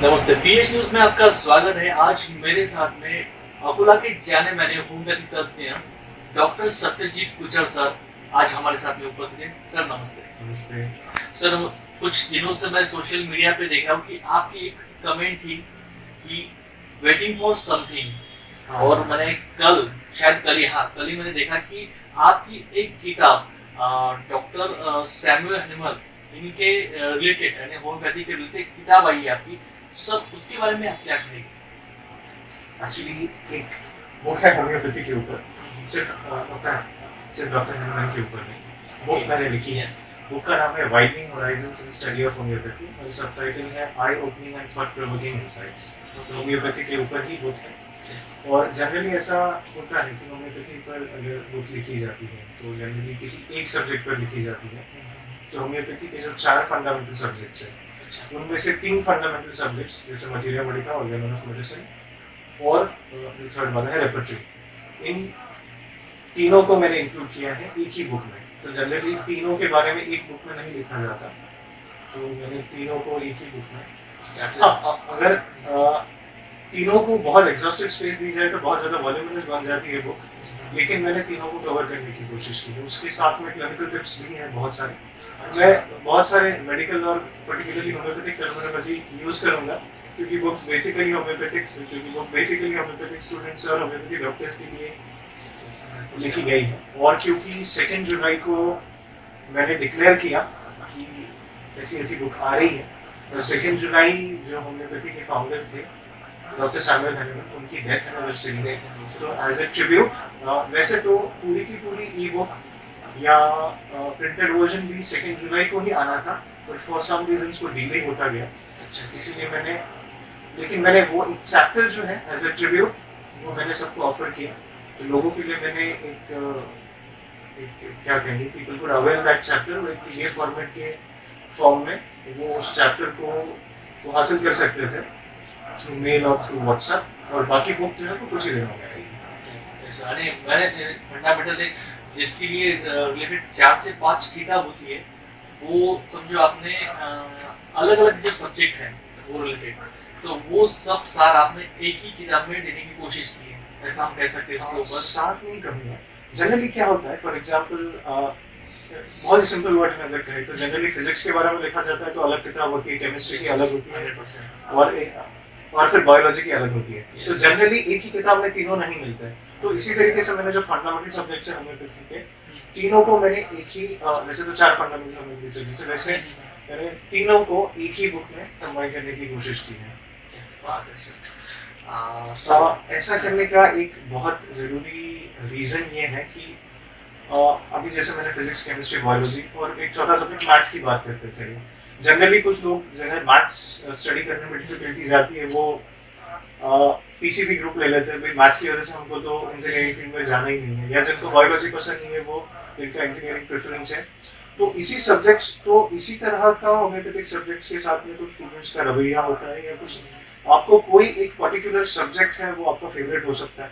नमस्ते, pH news में आपका स्वागत है। आज मेरे साथ में अकोला के जाने माने होम्योपैथी तज्ञ डॉक्टर सत्यजीत गुर्जर सर आज हमारे साथ में उपस्थित हैं। सर नमस्ते। नमस्ते सर, कुछ दिनों से मैं सोशल मीडिया पे देख रहा हूँ कि आपकी एक कमेंट थी कि वेटिंग फॉर समथिंग, और मैंने कल ही मैंने देखा कि आपकी एक किताब डॉक्टर सैमुअल हनीमन इनके रिलेटेड यानी होम्योपैथी के रिलेटेड किताब आई है आपकी। सब उसके बारे में आप क्या कहेंगे? एक्चुअली एक बुक है होम्योपैथी के ऊपर, सिर्फ डॉक्टर हनुमान के ऊपर नहीं, बुक मैंने लिखी है। बुक का नाम है widening horizons in study of homeopathy और सबटाइटल है eye opening and thought provoking insights. तो होम्योपैथी के ऊपर ही बुक है। और जनरली ऐसा होता है कि होम्योपैथी पर अगर बुक लिखी जाती है तो जनरली किसी एक सब्जेक्ट पर लिखी जाती है। तो होम्योपैथी के जो 4 फंडामेंटल सब्जेक्ट्स हैं उनमें से 3 फंडामेंटल सब्जेक्ट्स जैसे मटीरिया मेडिका, ऑर्गेनोन ऑफ मेडिसिन और थर्ड वाला है रेपर्टरी। इन तीनों को मैंने इंक्लूड किया है एक ही बुक में। तो जनरली तीनों के बारे में एक बुक में नहीं लिखा जाता, तो मैंने तीनों को एक ही बुक में अगर तीनों को बहुत एग्जॉस्टिव स्पेस दी जाए तो बहुत ज़्यादा वॉल्यूमिनस बन जाती है बुक, लेकिन मैंने तीनों को कवर करने की कोशिश की है। उसके साथ में क्लिनिकल टिप्स भी हैं बहुत सारे। मैं बहुत सारे मेडिकल और पर्टिकुलरली होम्योपैथिक टर्मिनोलॉजी यूज़ करूँगा क्योंकि बुक्स बेसिकली होम्योपैथिक स्टूडेंट्स और होम्योपैथिक डॉक्टर्स के लिए लिखी गई है। और क्योंकि 2 जुलाई को मैंने डिक्लेयर किया कि ऐसी ऐसी बुक आ रही है, और 2 जुलाई जो होम्योपैथी के फाउंडर थे डॉक्टर सैमुअल हनीमन, उनकी डेथ एनिवर्सरी, तो एज ए ट्रिब्यूट वैसे तो पूरी की पूरी ई बुक या प्रिंटेड वर्जन भी 2 जुलाई को ही आना था, बट फॉर सम रीजंस को डिले होता गया। इसीलिए मैंने वो एक चैप्टर जो है एज ए ट्रिब्यूट वो मैंने सबको ऑफर किया। तो लोगों के लिए मैंने एक क्या कहेंगे, people could avail that chapter, एक पीडीएफ फॉर्मेट के फॉर्म में वो उस चैप्टर को हासिल कर सकते थे थ्रू मेल और थ्रू व्हाट्सएप, और बाकी बुक जो है वो कुछ ही दिनों में आएगी। मैंने फंडामेंटल जिसके लिए रिलेटेड 4 से 5 किताब होती है, वो समझो आपने अलग अलग जो सब्जेक्ट है वो रिलेटेड, तो वो सब सार आपने एक ही किताब में देने की कोशिश की है, ऐसा हम कह सकते हैं। इसके ऊपर साथ नहीं कहूँगा। जनरली क्या होता है, फॉर एग्जांपल बहुत सिंपल वर्ड में अगर कहें तो जनरली फिजिक्स के बारे में लिखा जाता है तो अलग किताब होती है, केमिस्ट्री की अलग होती है, और फिर बायोलॉजी की अलग होती है। तो जनरली एक ही किताब में तीनों नहीं मिलते हैं। तो इसी तरीके से मैंने जो फंडामेंटल सब्जेक्ट्स है होम्योपैथी के, तीनों को मैंने एक ही, वैसे तो 4 फंडामेंटल होम्योपैथी सब्जेक्ट्स, वैसे मैंने तीनों को एक ही बुक में कंबाइन करने की कोशिश की है। ऐसा करने का एक बहुत जरूरी रीजन ये है कि अभी जैसे मैंने फिजिक्स, केमिस्ट्री, बायोलॉजी और एक चौथा सब्जेक्ट मैथ्स की बात करते चलिए। जनरली कुछ लोग जिन्हें मैथ्स स्टडी करने में डिफिकल्टीज आती है वो पीसीबी ग्रुप ले लेते हैं, भाई मैथ्स की वजह से हमको तो इंजीनियरिंग फील्ड में जाना ही नहीं है, या जिनको बायोलॉजी पसंद नहीं है वो जिनका इंजीनियरिंग प्रेफरेंस है। तो इसी तरह का होम्योपैथिक सब्जेक्ट्स के साथ में कुछ स्टूडेंट्स का रवैया होता है, या कुछ आपको कोई एक पर्टिकुलर सब्जेक्ट है वो आपका फेवरेट हो सकता है।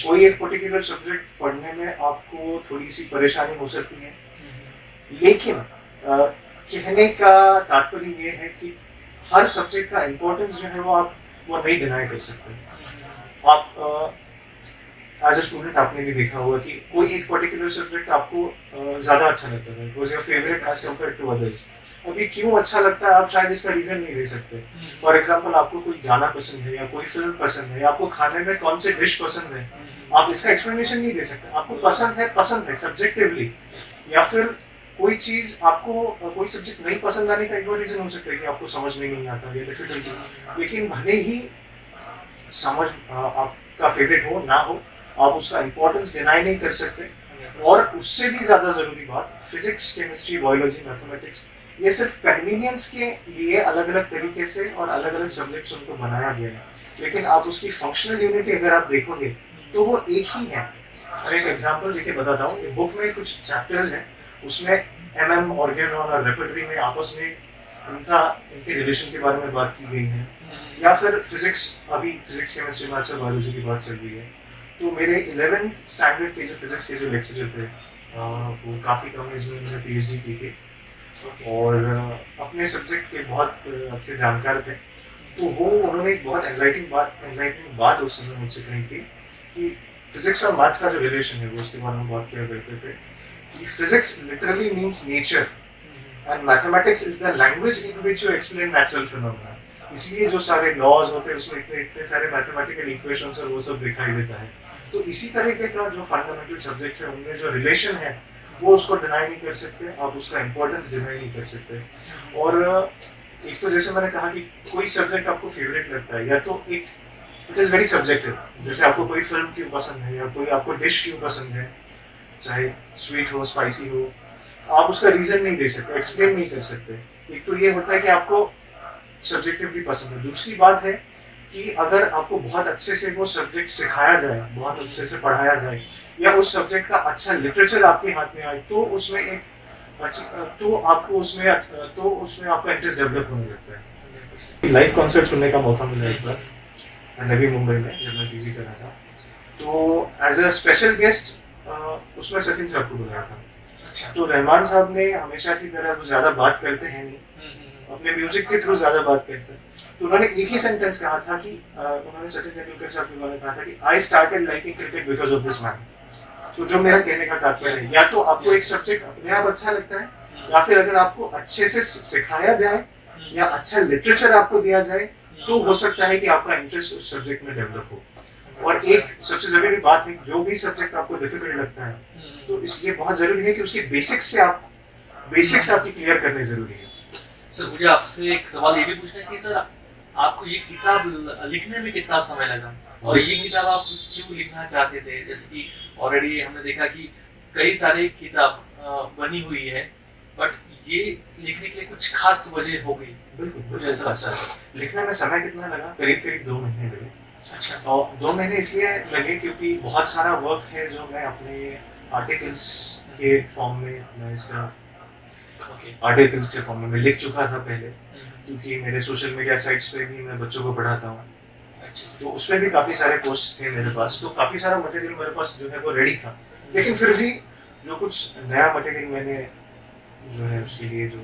कोई एक पर्टिकुलर सब्जेक्ट पढ़ने में आपको थोड़ी सी परेशानी हो सकती है, लेकिन कहने का तात्पर्य ये है कि हर सब्जेक्ट का इम्पोर्टेंस जो है वो नहीं डिनाई कर सकते। आप एज ए स्टूडेंट आपने भी देखा होगा कि कोई एक पर्टिकुलर सब्जेक्ट आपको ज़्यादा अच्छा लगता है, was your favourite as compare to others. अभी क्यों अच्छा लगता है आप शायद इसका रीजन नहीं दे सकते। फॉर एग्जाम्पल आपको कोई गाना पसंद है, या कोई फिल्म पसंद है, या आपको खाने में कौन से डिश पसंद है, आप इसका एक्सप्लेनेशन नहीं दे सकते। आपको पसंद है सब्जेक्टिवली, या फिर कोई चीज आपको कोई सब्जेक्ट नहीं पसंद आने का एक और रीजन हो सकता है कि आपको समझ में नहीं आता या डिफिकल्टी, लेकिन भले ही समझ आपका फेवरेट हो ना हो, आप उसका इम्पोर्टेंस डिनाई नहीं कर सकते। और उससे भी ज्यादा जरूरी बात, फिजिक्स, केमिस्ट्री, बायोलॉजी, मैथमेटिक्स, ये सिर्फ कन्वीनियंस के लिए अलग अलग तरीके से और अलग अलग सब्जेक्ट्स उनको बनाया गया है, लेकिन आप उसकी फंक्शनल यूनिटी अगर आप देखोगे तो वो एक ही है। मैं एक एग्जांपल देके बताता हूँ। बुक में कुछ चैप्टर्स हैं, उसमें एमएम, ऑर्गेनोन और रेपर्टरी में आपस में इनके रिलेशन के बारे में बात की गई है, या फिर अभी फिजिक्स, केमिस्ट्री, मैथ्स और बायोलॉजी की बात चल रही है। तो मेरे 11th स्टैंडर्ड के जो फिजिक्स के जो लेक्चरर थे वो काफ़ी कम एज में उन्होंने पीएचडी की थी, और अपने सब्जेक्ट के बहुत अच्छे जानकार थे। तो वो उन्होंने एक बहुत एनलाइटनिंग बात उस समय मुझसे कही थी कि फिजिक्स और मैथ्स का जो रिलेशन है वो उसके बारे में बात किया करते थे कि physics literally means nature and mathematics is the language in which you explain natural phenomena. इसलिए जो सारे लॉज होते हैं उसमें इतने सारे मैथमेटिकल इक्वेशंस और वो सब दिखाई देता है। तो इसी तरीके का जो फंडामेंटल सब्जेक्ट है उनमें जो रिलेशन है वो उसको डिनाई नहीं कर सकते, आप उसका इम्पोर्टेंस डिनाई नहीं कर सकते। और एक तो जैसे मैंने कहा कि कोई सब्जेक्ट आपको फेवरेट लगता है या तो एक इट इज़ वेरी सब्जेक्टिव, जैसे आपको कोई फिल्म क्यों पसंद है या कोई आपको डिश क्यों पसंद है, चाहे स्वीट हो स्पाइसी हो, आप उसका रीजन नहीं दे सकते, एक्सप्लेन नहीं कर सकते। एक तो ये होता है कि आपको सब्जेक्टिवली पसंद है। दूसरी बात है कि अगर आपको बहुत अच्छे से वो सब्जेक्ट सिखाया जाए, बहुत अच्छे से पढ़ाया जाए या उस सब्जेक्ट का अच्छा लिटरेचर आपके हाथ में आए तो उसमें एक तो आपको उसमें आपका इंटरेस्ट डेवलप होने लगता है। लाइव कॉन्सर्ट सुनने का मौका मिला एक बार नवी मुंबई में जब मैं पीजी कर रहा था, तो एज अ स्पेशल गेस्ट उसमें सचिन साहब को बुलाया था। तो रहमान साहब ने हमेशा की तरह वो ज्यादा बात करते हैं नहीं, अपने म्यूजिक के थ्रू ज्यादा बात करते हैं। तो उन्होंने एक ही सेंटेंस कहा था कि उन्होंने सचिन तेंदुलकर साहब के बारे में कहा था कि I started liking cricket because of this man. तो जो मेरा कहने का तात्पर्य है, या तो आपको एक सब्जेक्ट अपने आप अच्छा लगता है या फिर अगर आपको अच्छे से सिखाया जाए या अच्छा लिटरेचर आपको दिया जाए तो हो सकता है कि आपका इंटरेस्ट उस सब्जेक्ट में डेवलप हो। और एक सबसे जरूरी बात है, जो भी सब्जेक्ट आपको डिफिकल्ट लगता है तो इसलिए बहुत जरूरी है कि उसकी बेसिक्स आपकी क्लियर करनी जरूरी है। सर मुझे आपसे एक सवाल ये भी पूछना है कि सर आपको ये किताब लिखने में कितना समय लगा और ये किताब आप क्यों लिखना चाहते थे? जैसे कि ऑलरेडी हमने देखा कि कई सारी किताब बनी हुई है, बट ये लिखने के लिए कुछ खास वजह हो गई? बिल्कुल ऐसा लगता है। लिखने में समय कितना लगा? करीब 2 महीने लगे। अच्छा। और 2 महीने इसलिए लगे क्योंकि बहुत सारा वर्क है जो मैं अपने आर्टिकल्स के फॉर्म में मैं इसका आर्टिकल्स के फॉर्म में लिख चुका था पहले, क्योंकि मेरे सोशल मीडिया साइट्स पे भी मैं बच्चों को पढ़ाता हूँ। अच्छा। तो उसमें भी काफ़ी सारे पोस्ट थे मेरे पास, तो काफ़ी सारा मटेरियल मेरे पास जो है वो रेडी था। लेकिन फिर भी जो कुछ नया मटेरियल मैंने जो है उसके लिए जो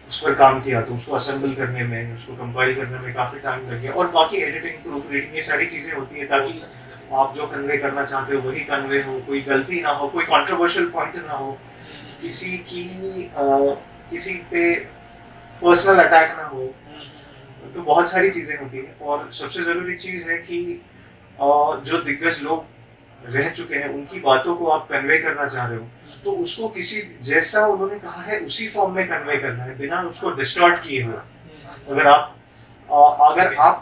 उस पर काम किया तो उसको असेंबल करने में, उसको कंपाइल करने में काफ़ी टाइम लग गया। और बाकी एडिटिंग, प्रूफ रीडिंग, ये सारी चीज़ें होती है ताकि आप जो कन्वे करना चाहते हो वही कन्वे हो, कोई गलती ना हो, कोई कंट्रोवर्शियल पॉइंट ना हो, किसी पे पर्सनल अटैक ना हो। तो बहुत सारी चीजें होती है। और सबसे जरूरी चीज है कि जो दिग्गज लोग रह चुके हैं उनकी बातों को आप कन्वे करना चाह रहे हो तो उसको किसी जैसा उन्होंने कहा है उसी फॉर्म में कन्वे करना है, बिना उसको डिस्टॉर्ट किए हुए। अगर आप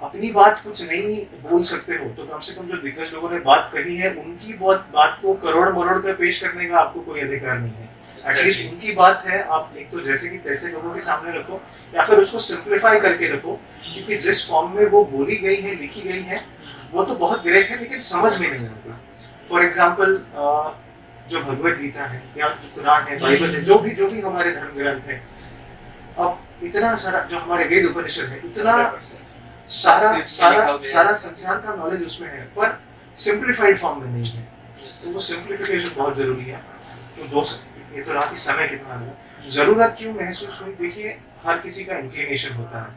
अपनी बात कुछ नहीं बोल सकते हो तो कम से कम जो दिग्गज लोगों ने बात कही है उनकी बात को करोड़ मरोड़ पे पेश करने का आपको कोई अधिकार नहीं है। एटलीस्ट उनकी बात है, आप एक तो जैसे कि तैसे लोगों के सामने रखो या फिर उसको सिंप्लीफाई करके रखो, क्योंकि जिस फॉर्म में वो बोली गई है, लिखी गई है, वो तो बहुत ग्रेट है लेकिन समझ में नहीं आती। फॉर एग्जाम्पल जो भगवत गीता है या जो कुरान है, बाइबल है, जो भी हमारे धर्म ग्रंथ है, अब इतना सारा जो हमारे वेद उपनिषद है, इतना सारा संसार का नॉलेज उसमें है, पर सिंप्लीफाइड फॉर्म में नहीं है। तो वो सिंप्लीफिकेशन बहुत जरूरी है। तो ये तो रहा कि समय कितना लगा, जरूरत क्यों महसूस हुई। देखिए हर किसी का इंक्लिनेशन होता है।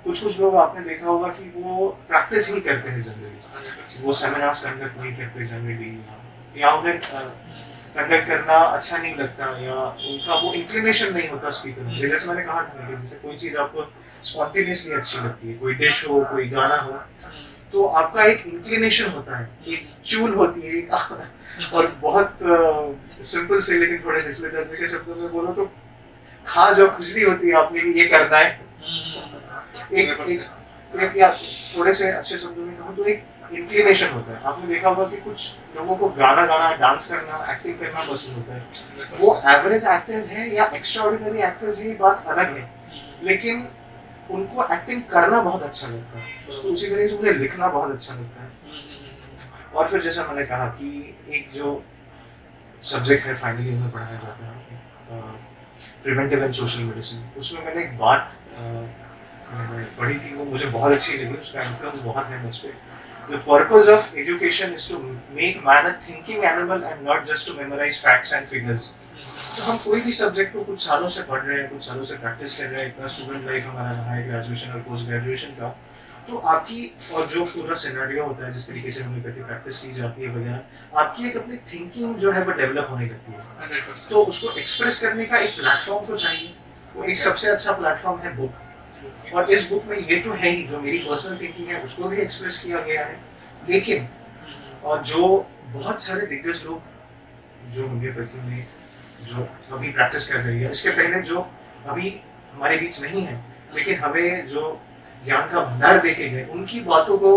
कुछ लोग आपने देखा होगा कि वो प्रैक्टिस ही करते हैं जनरली, वो सेमिनार्स कंडक्ट नहीं करते जनरली, या उन्हें कंडक्ट करना अच्छा नहीं लगता, या उनका वो इंक्लिनेशन नहीं होता स्पीकर में। जैसे मैंने कहा था कि जैसे कोई चीज आपको स्पॉन्टेनियसली अच्छी लगती है, कोई डिश हो, कोई गाना हो, तो आपका एक इंक्लिनेशन होता है, एक चूल होती है। और बहुत सिंपल से लेकिन थोड़े निचले दर्जे के शब्दों में बोलो तो खा जो खुजली होती है आपने कि ये करना है। एक या थोड़े से अच्छे शब्दों में कहूँ तो एक इंक्लिनेशन होता है। आपने देखा होगा कि कुछ लोगों को गाना गाना, डांस करना, एक्टिंग करना पसंद होता है। वो एवरेज एक्टर्स हैं या एक्स्ट्राऑर्डिनरी एक्टर्स हैं, ये बात अलग है, लेकिन उनको एक्टिंग करना बहुत अच्छा लगता है। तो उसी तरीके से मुझे लिखना बहुत अच्छा लगता है। और फिर जैसा मैंने कहा कि एक जो सब्जेक्ट है फाइनली उन्हें पढ़ाया जाता है, प्रिवेंटिव एंड सोशल मेडिसिन, उसमें मैंने एक बात मैंने पढ़ी थी, वो मुझे बहुत अच्छी लगी, उसका इन्फ्लुएंस बहुत है मुझ पे। The purpose of education is to make man a thinking animal and not just to memorize facts and figures. तो हम कोई भी सब्जेक्ट को कुछ सालों से पढ़ रहे हैं, कुछ सालों से प्रैक्टिस कर रहे हैं, इतना स्टूडेंट लाइफ हमारा रहा है ग्रेजुएशन और पोस्ट ग्रेजुएशन का, तो आपकी और जो पूरा सिनेरियो होता है, जिस तरीके से होम्योपैथी प्रैक्टिस की जाती है वगैरह, आपकी एक अपनी थिंकिंग जो है वो डेवलप होने लगती है। 100%। तो उसको एक्सप्रेस करने का एक प्लेटफॉर्म तो चाहिए। वो एक सबसे अच्छा प्लेटफॉर्म है बुक, और इस बुक में ये तो है ही, जो मेरी पर्सनल थिंकिंग है उसको भी एक्सप्रेस किया गया है। लेकिन और जो बहुत सारे दिग्गज लोग जो होम्योपैथी में जो अभी प्रैक्टिस कर रही है, इसके पहले जो अभी हमारे बीच नहीं है लेकिन हमें जो ज्ञान का भंडार देके गए, उनकी बातों को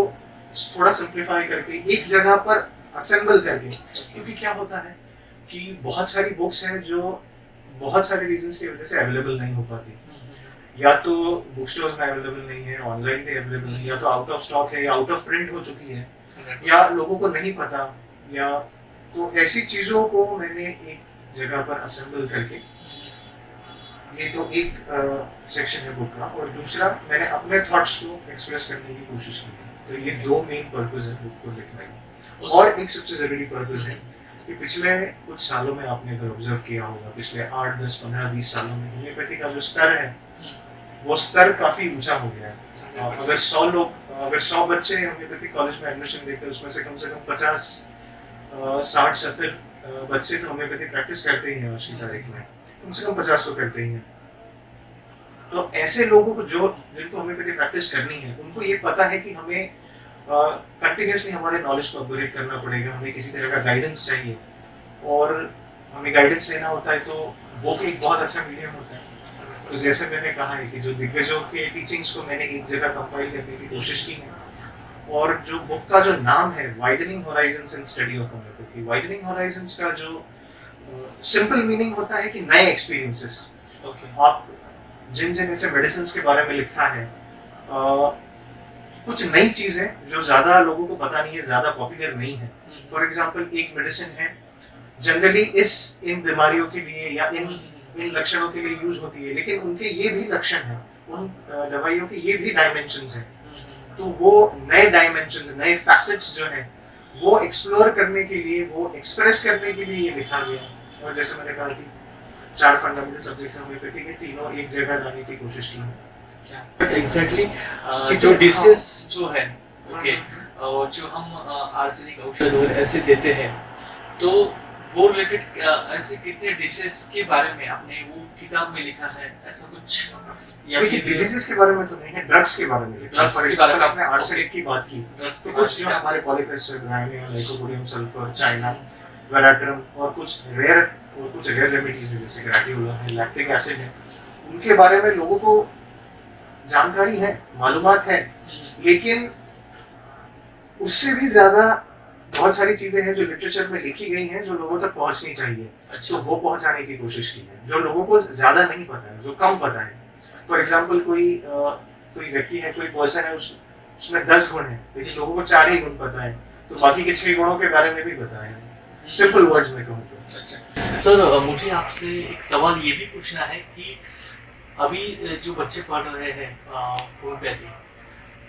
थोड़ा सिंप्लीफाई करके एक जगह पर असेंबल करके, क्योंकि क्या होता है कि बहुत सारी बुक्स हैं जो बहुत सारे रीजंस की वजह से अवेलेबल नहीं हो पाती, या तो बुक स्टोर्स में अवेलेबल नहीं है, ऑनलाइन पे अवेलेबल नहीं, या तो आउट ऑफ स्टॉक है, या आउट ऑफ प्रिंट हो चुकी है, या लोगों को नहीं पता, या तो ऐसी चीजों को मैंने एक जगह पर असेंबल करके, ये तो एक सेक्शन है बुक का, और दूसरा मैंने अपने थॉट्स को एक्सप्रेस करने की कोशिश की है। तो ये दो मेन पर्पस है बुक को लिखने के। और एक सबसे जरूरी पर्पस है कि पिछले कुछ सालों में आपने अगर ऑब्जर्व किया होगा, पिछले 8, 10, 15, 20 सालों में होम्योपैथी का जो स्तर है वो स्तर काफी ऊंचा हो गया है। अगर 100 बच्चे होम्योपैथी कॉलेज में एडमिशन लेते हैं, उसमें से कम 50, 60, 70 बच्चे तो होम्योपैथी प्रैक्टिस करते ही हैं आज की तारीख में, कम से कम 50 तो करते ही हैं। तो ऐसे लोगों को जिनको होम्योपैथी प्रैक्टिस करनी है, उनको ये पता है कि हमें कंटिन्यूसली हमारे नॉलेज को अपग्रेड करना पड़ेगा, हमें किसी तरह का गाइडेंस चाहिए, और हमें गाइडेंस लेना होता है तो बुक एक बहुत अच्छा मीडियम होता है। तो जैसे मैंने कहा है कि जो दिग्गजों के टीचिंग्स को मैंने एक जगह कंपाइल करने की कोशिश की है, और जो बुक का जो नाम है widening horizons in study of homeopathy, widening Horizons का जो सिंपल मीनिंग होता है कि नए एक्सपीरियंसेस। आप जिन ऐसे मेडिसिन के बारे में लिखा है, कुछ नई चीजें जो ज्यादा लोगों को पता नहीं है, ज्यादा पॉपुलर नहीं है। फॉर एग्जांपल एक मेडिसिन है, जनरली इन बीमारियों के लिए या इन लक्षणों के लिए यूज होती है, लेकिन उनके ये भी लक्षण है, उन दवाइयों के ये भी डायमेंशंस हैं। तो वो नए डायमेंशंस, नए फैसेट्स जो है वो एक्सप्लोर करने के लिए, वो एक्सप्रेस करने के लिए ये लिखा गया। और जैसे मैंने कहा कि 4 फंडामेंटल सब्जेक्ट्स होम्योपैथी के, तीनों एक जगह लाने की कोशिश की है। बट एग्जैक्टली जो डिशेस जो है, ओके, और जो हम आर्सेनिक औषध वगैरह ऐसे देते हैं, तो वो रिलेटेड ऐसे कितने डिशेस के बारे में आपने वो किताब में लिखा है, ऐसा कुछ? या फिर डिजीजेस के बारे में तो नहीं है, ड्रग्स के बारे में लिखा है। फॉर एग्जांपल आपने आर्सेनिक की बात की, तो कुछ जो हमारे पॉलीक्रिस्टल ग्राइनियम, लाइकोपोडियम सल्फर, चाइना, वेराट्रम, और कुछ रेयर रेमेडीज हैं जैसे ग्रेटियोला है, लैक्टिक एसिड है, उनके बारे में लोगों को जानकारी है, मालूमात है, लेकिन उससे भी ज्यादा बहुत सारी चीजें हैं जो लिटरेचर में लिखी गई हैं, जो लोगों तक पहुंचनी चाहिए। तो वो पहुंचाने की कोशिश की है, जो लोगों को ज्यादा नहीं पता है, जो कम पता है। फॉर एग्जाम्पल कोई व्यक्ति है, कोई पर्सन है, उसमें 10 गुण है, लेकिन लोगों को 4 ही गुण पता है, तो बाकी के 6 गुणों के बारे में भी पता है। सिंपल वर्ड्स में कहूँ तो। अच्छा सर, मुझे आपसे एक सवाल ये भी पूछना है कि अभी जो बच्चे पढ़ रहे हैं होम्योपैथी,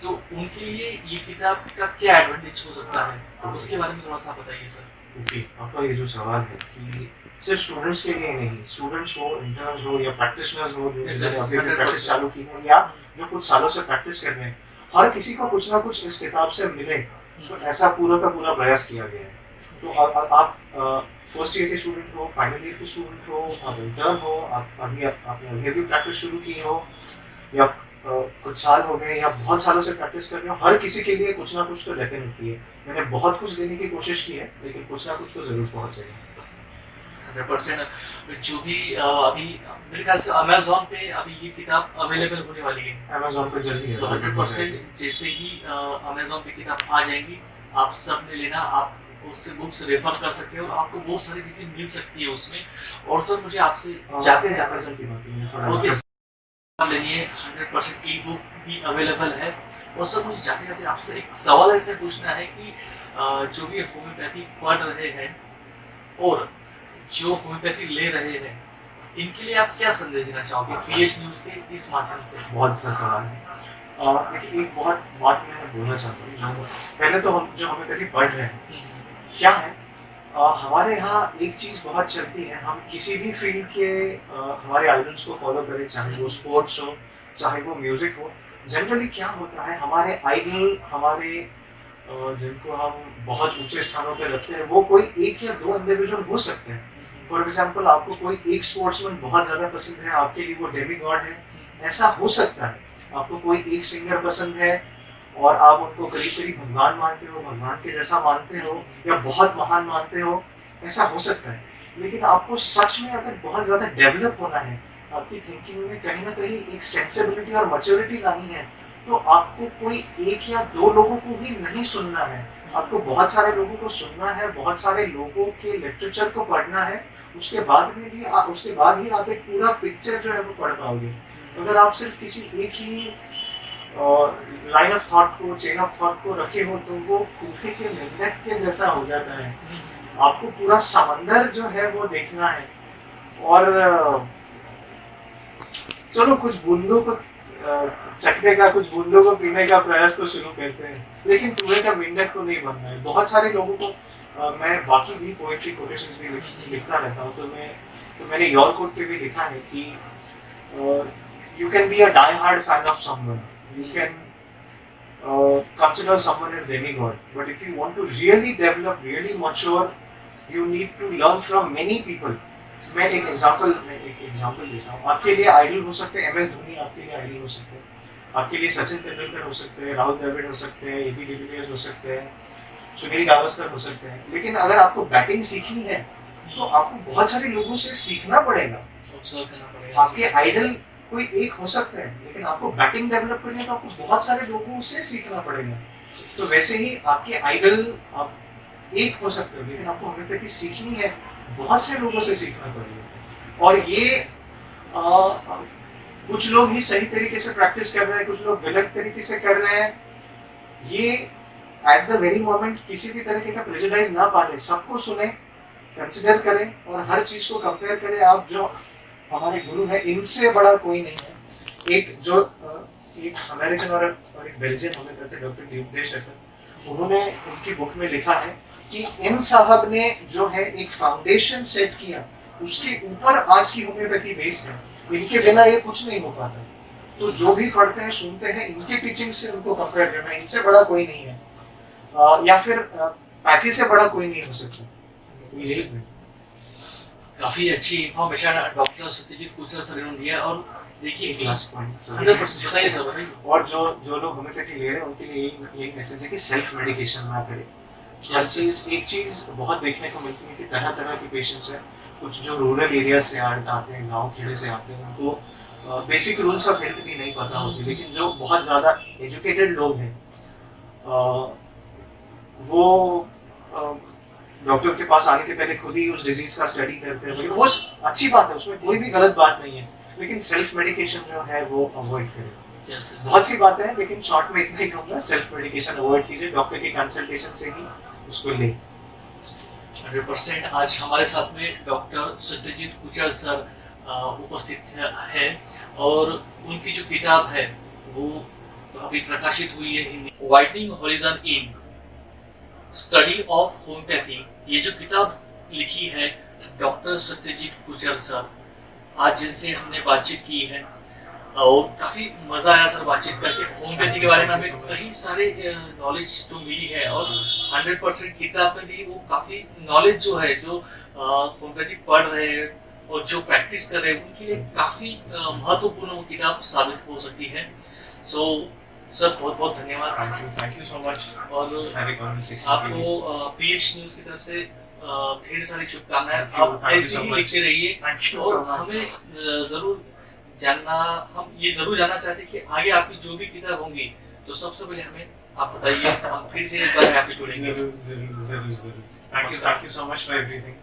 तो उनके लिए ये किताब का क्या एडवांटेज हो सकता है, उसके बारे में थोड़ा सा बताइए सर। ओके, आपका ये जो सवाल है कि सिर्फ स्टूडेंट्स के लिए नहीं, स्टूडेंट्स हो, इंटर्न्स हो, या प्रैक्टिशनर्स हो जो अभी प्रैक्टिस चालू की है, या जो कुछ सालों से प्रैक्टिस कर रहे हैं, हर किसी को कुछ ना कुछ इस किताब से मिले, तो ऐसा पूरा का पूरा प्रयास किया गया है। तो आप फर्स्ट ईयर के स्टूडेंट हो, फाइनल ईयर के स्टूडेंट हो, आप इंटर्न हो, आपने अभी प्रैक्टिस शुरू की हो, या कुछ साल हो गए, या बहुत सालों से प्रैक्टिस कर रहे हो, हर किसी के लिए कुछ ना कुछ तो डेफिनेटली है। मैंने बहुत कुछ देने की कोशिश की है, लेकिन कुछ ना कुछ तो जरूर पहुंचेगा। 100% जो भी अभी मेरे ख्याल से अमेज़न पे अभी ये किताब अवेलेबल होने वाली है, अमेज़न पे जल्दी है। तो 100% जैसे ही अमेज़न पे किताब आ जाएगी, आप सब ने लेना, आप उससे बुक्स रेफर कर सकते हैं और आपको बहुत सारी चीजें मिल सकती है उसमें। और सर मुझे आपसे जाते अमेज़न की बात ओके लेनी है, 100% ई बुक भी अवेलेबल है। और सर मुझे जाते जाते आपसे एक सवाल ऐसे पूछना है कि जो भी होम्योपैथी पढ़ रहे हैं और जो होम्योपैथी ले रहे हैं, इनके लिए आप क्या संदेश देना चाहोगे पीएच न्यूज़ के इस माध्यम से? बहुत अच्छा सवाल है। देखिए, एक बहुत बात मैं बोलना चाहता हूँ, पहले तो हम जो होम्योपैथी पढ़ रहे हैं क्या है, हमारे यहाँ एक चीज़ बहुत चलती है, हम किसी भी फील्ड के हमारे आइडल्स को फॉलो करें, चाहे वो स्पोर्ट्स हो, चाहे वो म्यूजिक हो। जनरली क्या होता है, हमारे आइडल, हमारे जिनको हम बहुत ऊंचे स्थानों पे रखते हैं, वो कोई एक या दो इंडिविजुअल हो सकते हैं। फॉर एग्जाम्पल, आपको कोई एक स्पोर्ट्समैन बहुत ज़्यादा पसंद है, आपके लिए वो डेमी गॉड है, ऐसा हो सकता है। आपको कोई एक सिंगर पसंद है और आप उनको करीब करीब भगवान मानते हो, भगवान के जैसा मानते हो या बहुत महान मानते हो, ऐसा हो सकता है। लेकिन आपको सच में अगर बहुत ज़्यादा डेवलप होना है, आपकी थिंकिंग में कहीं ना कहीं एक सेंसिबिलिटी और मैच्योरिटी लानी है, तो आपको कोई एक या दो लोगों को ही नहीं सुनना है, आपको बहुत सारे लोगों को सुनना है, बहुत सारे लोगों के लिटरेचर को पढ़ना है। उसके बाद ही आप एक पूरा पिक्चर जो है वो पढ़ पाओगे। अगर आप सिर्फ किसी एक ही लाइन ऑफ थॉट को, चेन ऑफ थॉट को रखे हो, तो वो कूफे के मेंढक के जैसा हो जाता है। आपको पूरा समंदर जो है वो देखना है। और चलो कुछ बूंदों को चखने का, कुछ बूंदों को पीने का प्रयास तो शुरू करते हैं, लेकिन कुएं का मेंढक तो नहीं बनना है। बहुत सारे लोगों को मैं बाकी भी पोएट्री कोटेशंस भी लिखता रहता हूँ, तो मैंने योर कोट पे भी लिखा है कि you can be a die-hard fan of someone. You can consider someone as demigod. But if you want to really develop, really mature, you need to learn from many people. मैं एक example देता हूँ। आपके लिए idol हो सकते हैं MS Dhoni, आपके लिए आइडल हो सकते हैं, आपके लिए सचिन तेंदुलकर हो सकते हैं, राहुल द्रविड़ हो सकते हैं, AB डिविलियर्स हो सकते हैं, सुनील गावस्कर हो सकते हैं। लेकिन अगर आपको बैटिंग सीखनी है, तो आपको बहुत सारे लोगों से सीखना पड़ेगा, ऑब्जर्व करना पड़ेगा। आपके आइडल कोई एक हो सकता है, लेकिन आपको बैटिंग डेवलप करनी है तो आपको बहुत सारे लोगों से सीखना पड़ेगा। तो वैसे ही आपके आइडल आप एक हो सकते हो, लेकिन आपको होम्योपैथी सीखनी है, बहुत से लोगों से सीखना पड़ेगा। और ये कुछ लोग ही सही तरीके से प्रैक्टिस कर रहे हैं, कुछ लोग गलत तरीके से कर रहे हैं। ये एट द वेरी मोमेंट किसी भी तरीके का प्रेजुडाइज ना पाले, सबको सुने, कंसिडर करें और हर चीज को कंपेयर करें। आप जो हमारे गुरु है, इनसे बड़ा कोई नहीं है। एक अमेरिकन और एक बेल्जियन होम्योपैथ डॉक्टर न्यूदेश है, उन्होंने उनकी बुक में लिखा है कि इन साहब ने जो है एक फाउंडेशन सेट किया, उसके ऊपर आज की होम्योपैथी बेस है। इनके बिना ये कुछ नहीं हो पाता। तो जो भी पढ़ते हैं, सुनते हैं, इनके टीचिंग से उनको कंपेयर करना, इनसे बड़ा कोई नहीं है, या फिर पैथी से बड़ा कोई नहीं हो सकता। काफी अच्छी इंफॉर्मेशन डॉक्टर सत्यजीत कुचर सर ने दिया। और देखिए 100% बताइए सर, बताइए। और जो लोग होम्योपैथी ले रहे हैं, उनके लिए यही मैसेज है कि सेल्फ मेडिकेशन ना करें। एक चीज बहुत देखने को मिलती है कि तरह तरह के पेशेंट्स हैं, कुछ जो रूरल एरिया से आते हैं, गाँव खेड़े से आते हैं, उनको बेसिक रूल्स ऑफ हेल्थ भी नहीं पता होती। लेकिन जो बहुत ज्यादा एजुकेटेड लोग हैं, वो डॉक्टर के पास आने के पहले खुद ही उस डिजीज का स्टडी करते हैं। वो अच्छी बात है, उसमें कोई भी गलत बात नहीं है, लेकिन सेल्फ मेडिकेशन जो है वो अवॉइड करें। बहुत सी बातें हैं, लेकिन शॉर्ट में इतना ही कहूँगा, सेल्फ मेडिकेशन अवॉइड कीजिए, डॉक्टर की कंसल्टेशन से ही उसको ले। 100% आज हमारे साथ में डॉक्टर सत्यजीत कुचर सर उपस्थित है और उनकी जो किताब है वो अभी प्रकाशित हुई है Hindi, whitening horizon in study of homeopathy. ये जो किताब लिखी है डॉक्टर सत्यजीत कुचर सर, आज जिनसे हमने बातचीत की है और काफी मजा आया सर बातचीत करके। होम्योपैथी के बारे में हमें कई सारे नॉलेज जो मिली है और 100% किताब में भी वो काफी नॉलेज जो है, जो होम्योपैथी पढ़ रहे हैं और जो प्रैक्टिस कर रहे हैं, उनके लिए काफी महत्वपूर्ण वो किताब साबित हो सकती है। सो सर बहुत बहुत धन्यवाद, थैंक यू सो मच। और आपको PH न्यूज की तरफ से ढेर सारी शुभकामनाएं। आप ऐसे ही लिखते रहिए और हमें जरूर जानना, हम ये जरूर जानना चाहते हैं कि आगे आपकी जो भी किताब होंगी तो सबसे पहले हमें आप बताइए, हम फिर से एक बार हैप्पी टू जरूर। Thank you so much for everything.